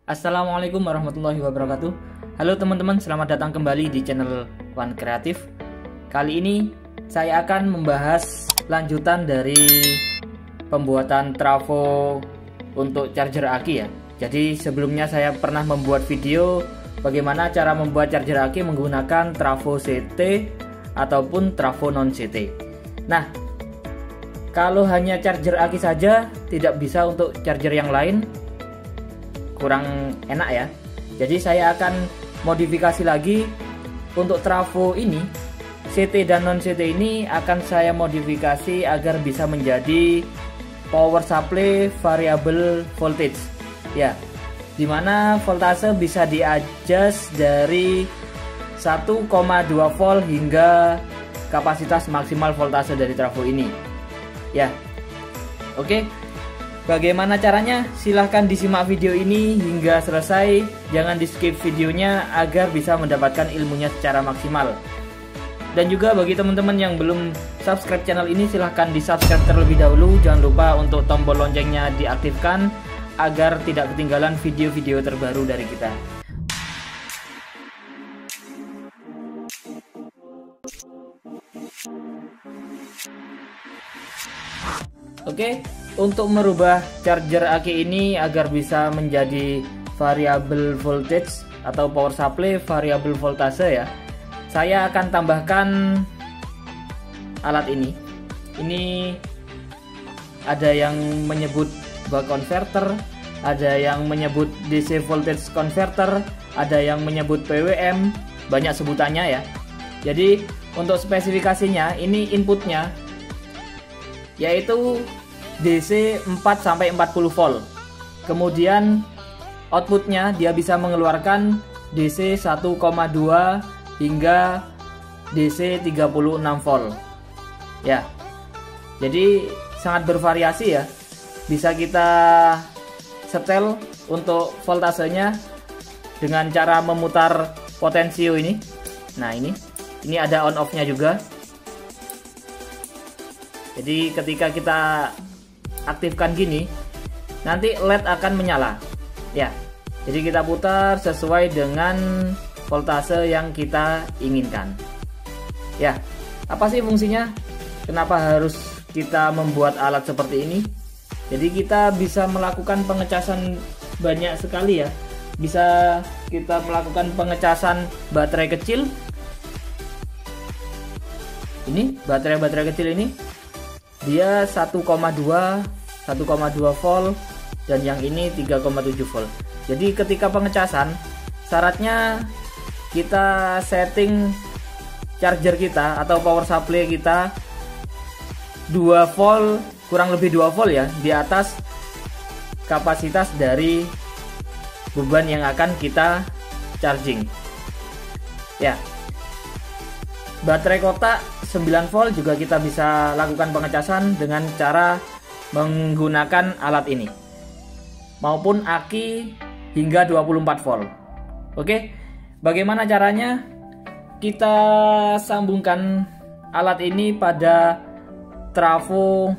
Assalamualaikum warahmatullahi wabarakatuh. Halo teman-teman, selamat datang kembali di channel One Creative. Kali ini saya akan membahas lanjutan dari pembuatan trafo untuk charger aki ya. Jadi sebelumnya saya pernah membuat video bagaimana cara membuat charger aki menggunakan trafo CT ataupun trafo non CT. Nah, kalau hanya charger aki saja tidak bisa untuk charger yang lain, kurang enak ya. Jadi saya akan modifikasi lagi untuk trafo ini. CT dan non CT ini akan saya modifikasi agar bisa menjadi power supply variable voltage ya, dimana voltase bisa di-adjust dari 1,2 volt hingga kapasitas maksimal voltase dari trafo ini ya. Oke, bagaimana caranya? Silahkan disimak video ini hingga selesai, jangan di skip videonya agar bisa mendapatkan ilmunya secara maksimal. Dan juga bagi teman-teman yang belum subscribe channel ini, silahkan di subscribe terlebih dahulu. Jangan lupa untuk tombol loncengnya diaktifkan agar tidak ketinggalan video-video terbaru dari kita. Oke, untuk merubah charger aki ini agar bisa menjadi variable voltage atau power supply variable voltase ya, saya akan tambahkan alat ini. Ini ada yang menyebut buck converter, ada yang menyebut DC voltage converter, ada yang menyebut PWM, banyak sebutannya ya. Jadi untuk spesifikasinya, ini inputnya yaitu DC 4-40 volt. Kemudian outputnya dia bisa mengeluarkan DC 1,2 hingga DC 36 volt ya. Jadi sangat bervariasi ya, bisa kita setel untuk voltasenya dengan cara memutar potensio ini. Nah, ini ada on off nya juga. Jadi ketika kita aktifkan gini, nanti LED akan menyala ya. Jadi kita putar sesuai dengan voltase yang kita inginkan ya. Apa sih fungsinya? Kenapa harus kita membuat alat seperti ini? Jadi kita bisa melakukan pengecasan banyak sekali ya. Bisa kita melakukan pengecasan baterai kecil. Ini baterai kecil ini dia 1,2 volt dan yang ini 3,7 volt. Jadi ketika pengecasan, syaratnya kita setting charger kita atau power supply kita 2 volt, kurang lebih 2 volt ya, di atas kapasitas dari beban yang akan kita charging ya. Baterai kotak 9 volt juga kita bisa lakukan pengecasan dengan cara menggunakan alat ini, maupun aki hingga 24 volt. Oke, bagaimana caranya? Kita sambungkan alat ini pada trafo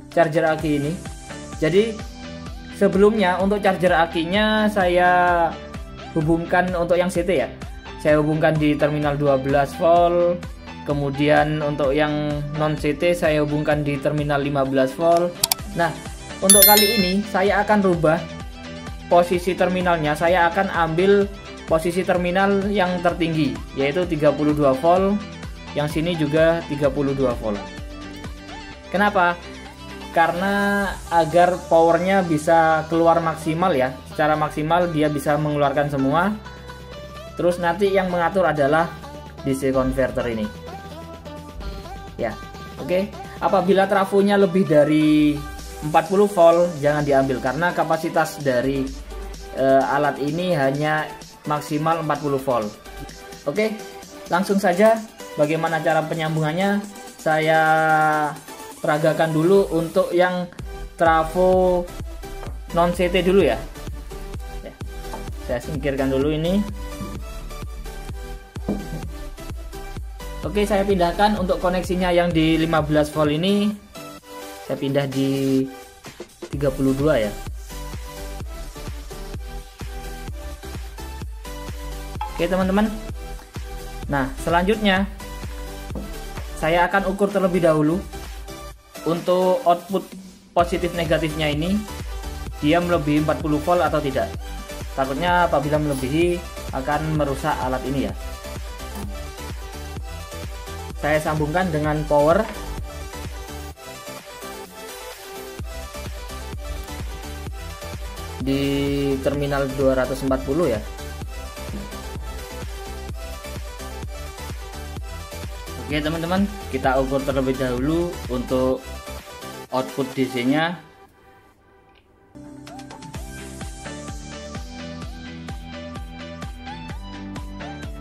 charger aki ini. Jadi sebelumnya untuk charger akinya saya hubungkan untuk yang CT ya, saya hubungkan di terminal 12 volt. Kemudian untuk yang non CT saya hubungkan di terminal 15 volt. Nah, untuk kali ini saya akan rubah posisi terminalnya. Saya akan ambil posisi terminal yang tertinggi, yaitu 32 volt. Yang sini juga 32 volt. Kenapa? Karena agar powernya bisa keluar maksimal ya, secara maksimal dia bisa mengeluarkan semua. Terus nanti yang mengatur adalah DC converter ini ya. Oke, apabila trafonya lebih dari 40 volt jangan diambil, karena kapasitas dari alat ini hanya maksimal 40 volt. Oke, langsung saja bagaimana cara penyambungannya saya peragakan dulu untuk yang trafo non CT dulu ya. Saya singkirkan dulu ini. Oke, saya pindahkan untuk koneksinya yang di 15 volt ini. Saya pindah di 32 ya. Oke teman-teman, nah selanjutnya saya akan ukur terlebih dahulu untuk output positif negatifnya ini, dia melebihi 40 volt atau tidak. Takutnya apabila melebihi akan merusak alat ini ya. Saya sambungkan dengan power. Di terminal 240 ya. Oke teman-teman, kita ukur terlebih dahulu untuk output DC nya.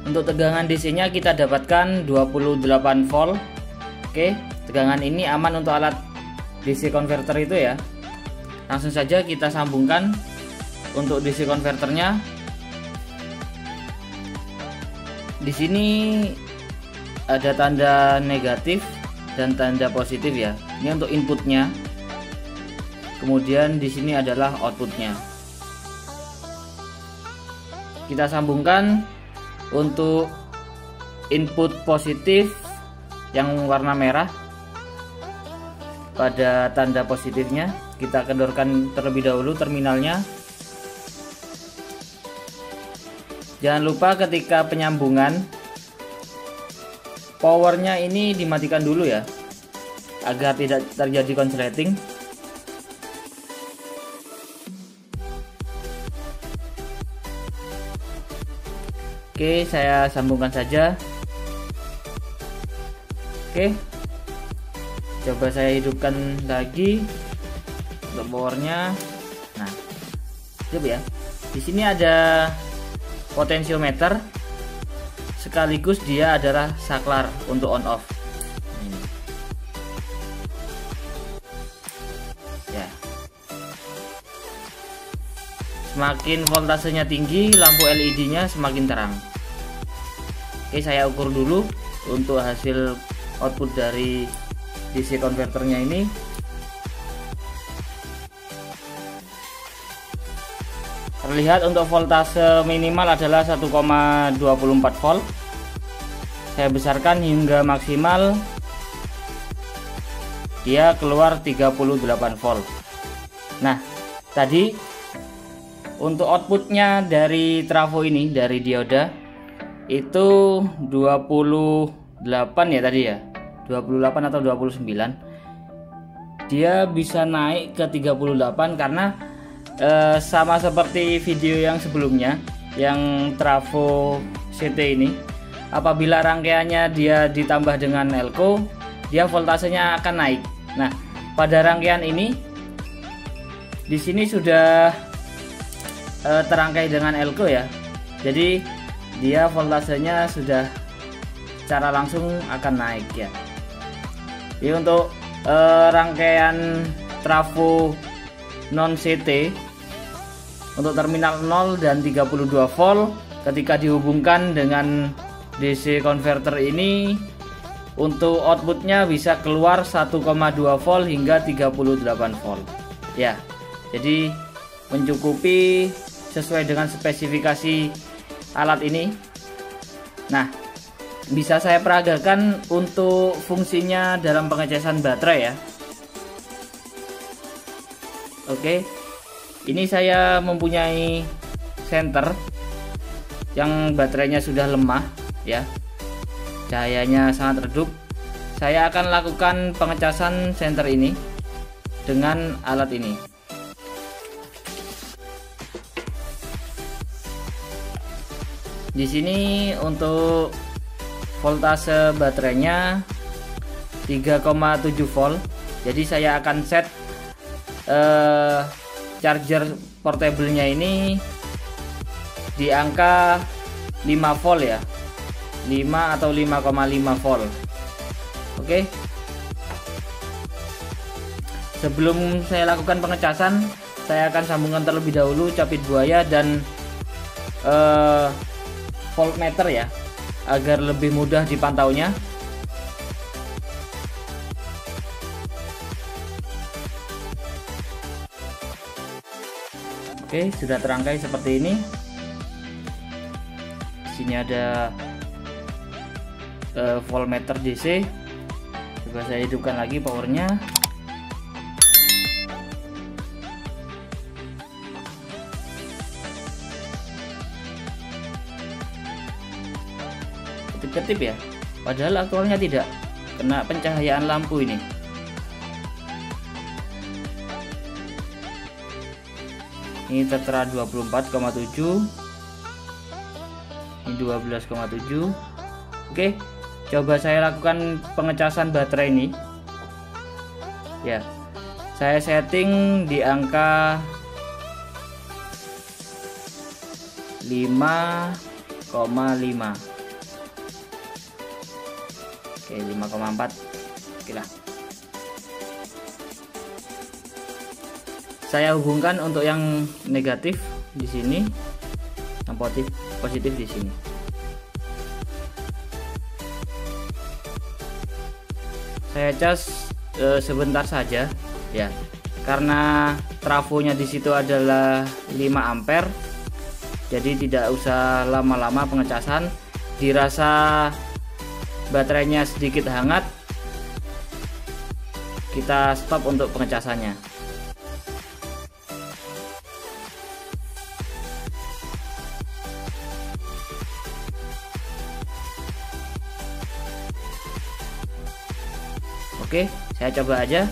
Untuk tegangan DC nya kita dapatkan 28 volt. Oke, tegangan ini aman untuk alat DC converter itu ya. Langsung saja kita sambungkan untuk DC converternya. Di sini ada tanda negatif dan tanda positif ya. Ini untuk inputnya. Kemudian di sini adalah outputnya. Kita sambungkan untuk input positif yang warna merah. Pada tanda positifnya kita kendorkan terlebih dahulu terminalnya. Jangan lupa ketika penyambungan powernya ini dimatikan dulu ya, agar tidak terjadi konsleting. Oke, saya sambungkan saja. Oke, coba saya hidupkan lagi untuk powernya. Nah, coba ya. Di sini ada potensiometer, sekaligus dia adalah saklar untuk on off. Ini. Ya. Semakin voltasenya tinggi, lampu LED-nya semakin terang. Oke, saya ukur dulu untuk hasil output dari DC converternya ini. Terlihat untuk voltase minimal adalah 1,24 volt. Saya besarkan hingga maksimal, dia keluar 38 volt. Nah, tadi untuk outputnya dari trafo ini, dari dioda itu 28 ya tadi ya, 28 atau 29. Dia bisa naik ke 38 karena sama seperti video yang sebelumnya, yang trafo CT ini, apabila rangkaiannya dia ditambah dengan elko, dia voltasenya akan naik. Nah, pada rangkaian ini di sini sudah terangkai dengan elko ya, jadi dia voltasenya sudah secara langsung akan naik ya. Jadi untuk rangkaian trafo non CT untuk terminal 0 dan 32 volt ketika dihubungkan dengan DC converter ini, untuk outputnya bisa keluar 1,2 volt hingga 38 volt ya. Jadi mencukupi sesuai dengan spesifikasi alat ini. Nah, bisa saya peragakan untuk fungsinya dalam pengecasan baterai ya. Oke, ini saya mempunyai senter yang baterainya sudah lemah ya, cahayanya sangat redup. Saya akan lakukan pengecasan senter ini dengan alat ini. Di sini untuk voltase baterainya 3,7 volt. Jadi saya akan set charger portable-nya ini di angka 5 volt ya, 5 atau 5,5 volt. Oke, sebelum saya lakukan pengecasan, saya akan sambungkan terlebih dahulu capit buaya dan voltmeter ya, agar lebih mudah dipantaunya. Oke, sudah terangkai seperti ini. Di sini ada voltmeter DC. Coba saya hidupkan lagi powernya. Ketip-ketip ya, padahal aktualnya tidak kena pencahayaan lampu ini. Ini tertera 24,7, ini 12,7. Oke, coba saya lakukan pengecasan baterai ini. Ya, saya setting di angka 5,5. Oke, 5,4. Oke lah. Saya hubungkan untuk yang negatif di sini, yang positif di sini. Saya cas sebentar saja ya, karena trafonya di situ adalah 5 ampere, jadi tidak usah lama-lama pengecasan. Dirasa baterainya sedikit hangat, kita stop untuk pengecasannya. Oke, saya coba aja.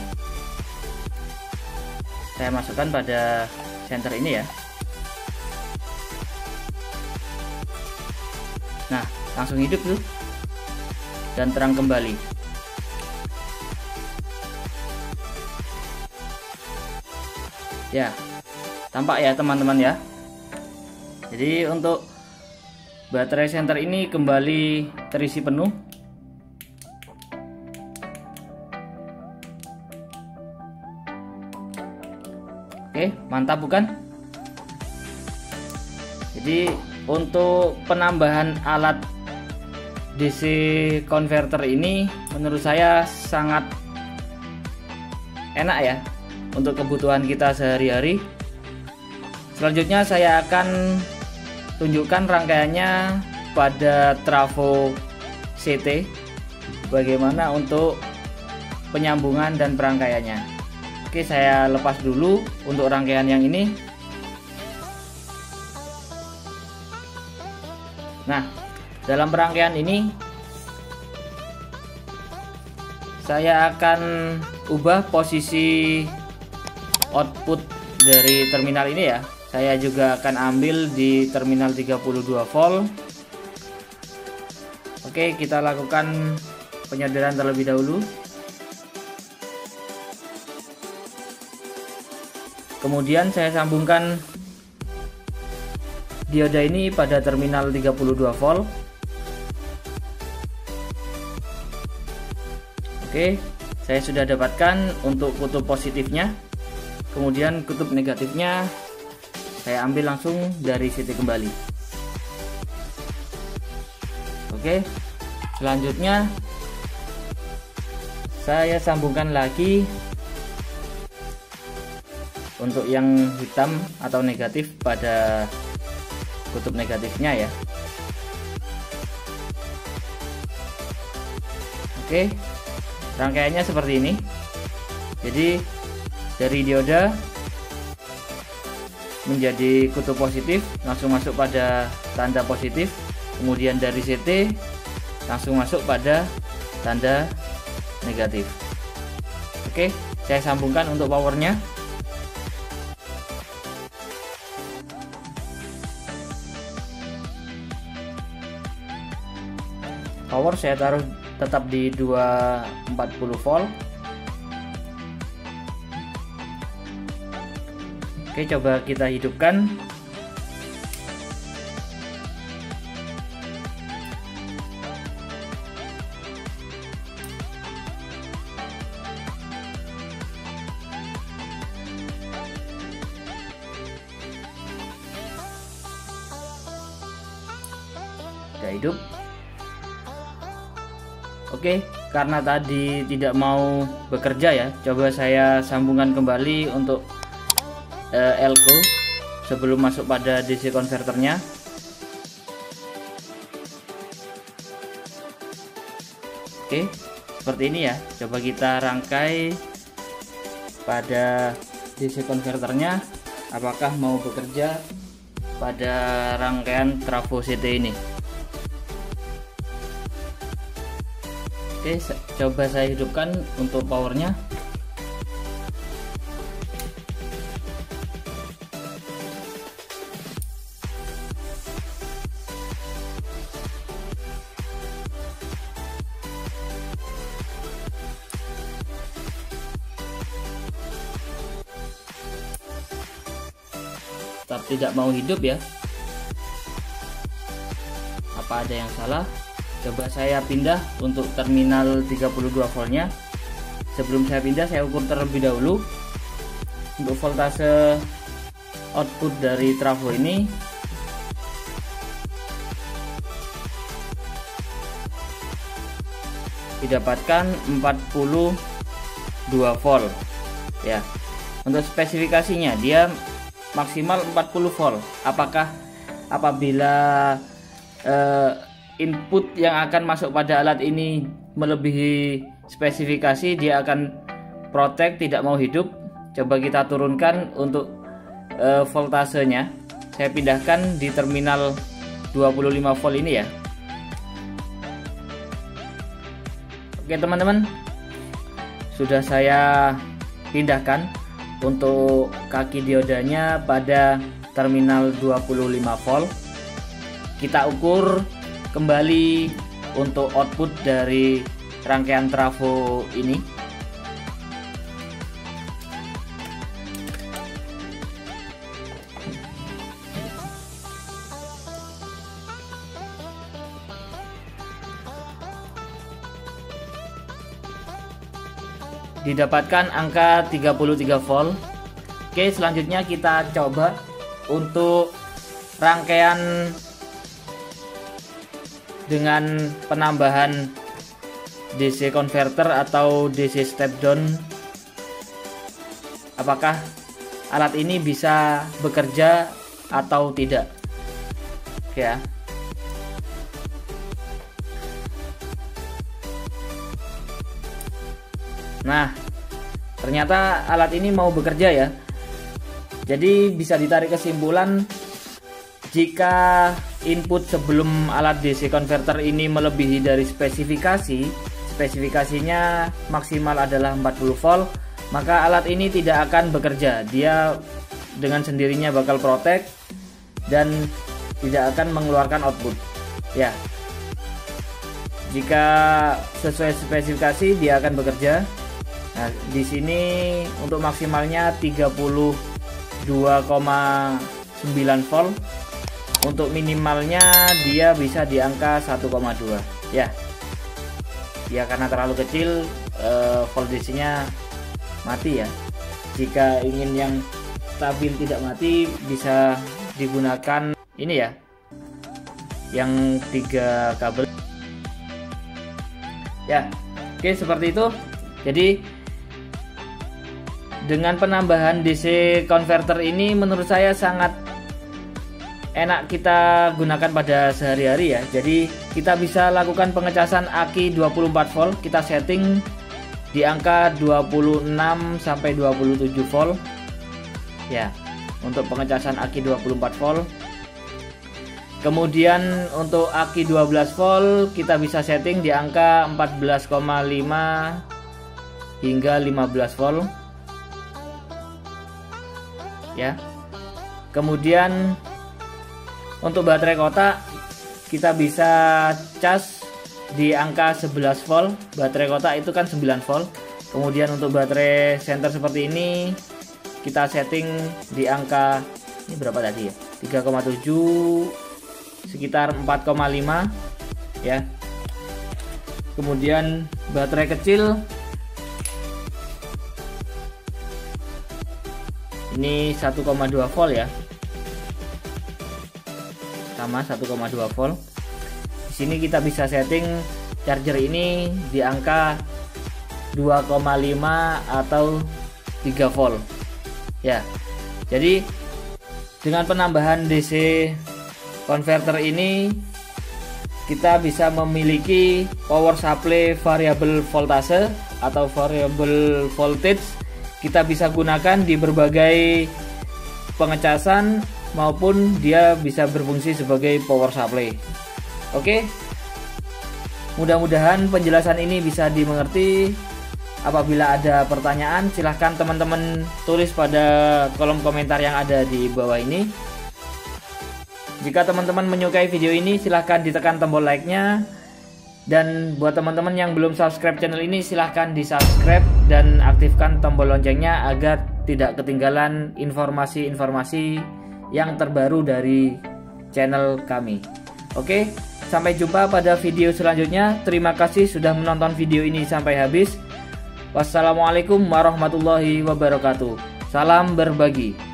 Saya masukkan pada senter ini ya. Nah, langsung hidup tuh dan terang kembali. Ya, tampak ya teman-teman ya. Jadi untuk baterai senter ini kembali terisi penuh. Oke, mantap bukan? Jadi untuk penambahan alat DC converter ini menurut saya sangat enak ya untuk kebutuhan kita sehari-hari. Selanjutnya saya akan tunjukkan rangkaiannya pada trafo CT, bagaimana untuk penyambungan dan perangkaiannya. Oke, saya lepas dulu untuk rangkaian yang ini. Nah, dalam perangkaian ini saya akan ubah posisi output dari terminal ini ya. Saya juga akan ambil di terminal 32 volt. Oke, kita lakukan penyodoran terlebih dahulu. Kemudian saya sambungkan dioda ini pada terminal 32 volt. Oke, saya sudah dapatkan untuk kutub positifnya. Kemudian kutub negatifnya saya ambil langsung dari CT kembali. Oke, selanjutnya saya sambungkan lagi untuk yang hitam atau negatif pada kutub negatifnya ya. Oke, rangkaiannya seperti ini. Jadi dari dioda menjadi kutub positif langsung masuk pada tanda positif, kemudian dari CT langsung masuk pada tanda negatif. Oke, saya sambungkan untuk powernya. Power saya taruh tetap di 240 volt. Oke, coba kita hidupkan. Sudah hidup. Oke, karena tadi tidak mau bekerja ya, coba saya sambungkan kembali untuk elko sebelum masuk pada DC converternya. Oke, seperti ini ya. Coba kita rangkai pada DC converternya, apakah mau bekerja pada rangkaian trafo CT ini. Oke, coba saya hidupkan untuk powernya. Tetap tidak mau hidup ya. Apa ada yang salah? Coba saya pindah untuk terminal 32 voltnya. Sebelum saya pindah, saya ukur terlebih dahulu untuk voltase output dari trafo ini. Didapatkan 42 volt ya. Untuk spesifikasinya dia maksimal 40 volt. Apakah apabila input yang akan masuk pada alat ini melebihi spesifikasi, dia akan protect, tidak mau hidup? Coba kita turunkan untuk voltasenya. Saya pindahkan di terminal 25 volt ini ya. Oke teman-teman, sudah saya pindahkan untuk kaki diodanya pada terminal 25 volt. Kita ukur kembali untuk output dari rangkaian trafo ini. Didapatkan angka 33 volt. Oke, selanjutnya kita coba untuk rangkaian dengan penambahan DC converter atau DC step down. Apakah alat ini bisa bekerja atau tidak? Oke ya. Nah, ternyata alat ini mau bekerja ya. Jadi bisa ditarik kesimpulan, jika input sebelum alat DC converter ini melebihi dari spesifikasinya maksimal adalah 40 volt, maka alat ini tidak akan bekerja. Dia dengan sendirinya bakal protect dan tidak akan mengeluarkan output. Ya. Jika sesuai spesifikasi dia akan bekerja. Nah, di sini untuk maksimalnya 32,9 volt. Untuk minimalnya dia bisa di angka 1,2 ya. Ya karena terlalu kecil, voltasenya mati ya. Jika ingin yang stabil tidak mati, bisa digunakan ini ya, yang 3 kabel ya. Oke, seperti itu. Jadi dengan penambahan DC converter ini menurut saya sangat enak kita gunakan pada sehari-hari ya. Jadi kita bisa lakukan pengecasan aki 24 volt, kita setting di angka 26 sampai 27 volt ya untuk pengecasan aki 24 volt. Kemudian untuk aki 12 volt kita bisa setting di angka 14,5 hingga 15 volt ya. Kemudian untuk baterai kotak kita bisa cas di angka 11 volt. Baterai kotak itu kan 9 volt. Kemudian untuk baterai center seperti ini kita setting di angka, ini berapa tadi ya, 3,7 sekitar 4,5 ya. Kemudian baterai kecil ini 1,2 volt ya, sama 1,2 volt. Di sini kita bisa setting charger ini di angka 2,5 atau 3 volt ya. Jadi Dengan penambahan DC converter ini kita bisa memiliki power supply variable voltase atau variable voltage. Kita bisa gunakan di berbagai pengecasan maupun dia bisa berfungsi sebagai power supply. Oke, mudah-mudahan penjelasan ini bisa dimengerti. Apabila ada pertanyaan, silahkan teman-teman tulis pada kolom komentar yang ada di bawah ini. Jika teman-teman menyukai video ini, silahkan ditekan tombol like-nya. Dan buat teman-teman yang belum subscribe channel ini, silahkan di subscribe dan aktifkan tombol loncengnya agar tidak ketinggalan informasi-informasi yang terbaru dari channel kami. Oke, sampai jumpa pada video selanjutnya. Terima kasih sudah menonton video ini sampai habis. Wassalamualaikum warahmatullahi wabarakatuh. Salam berbagi.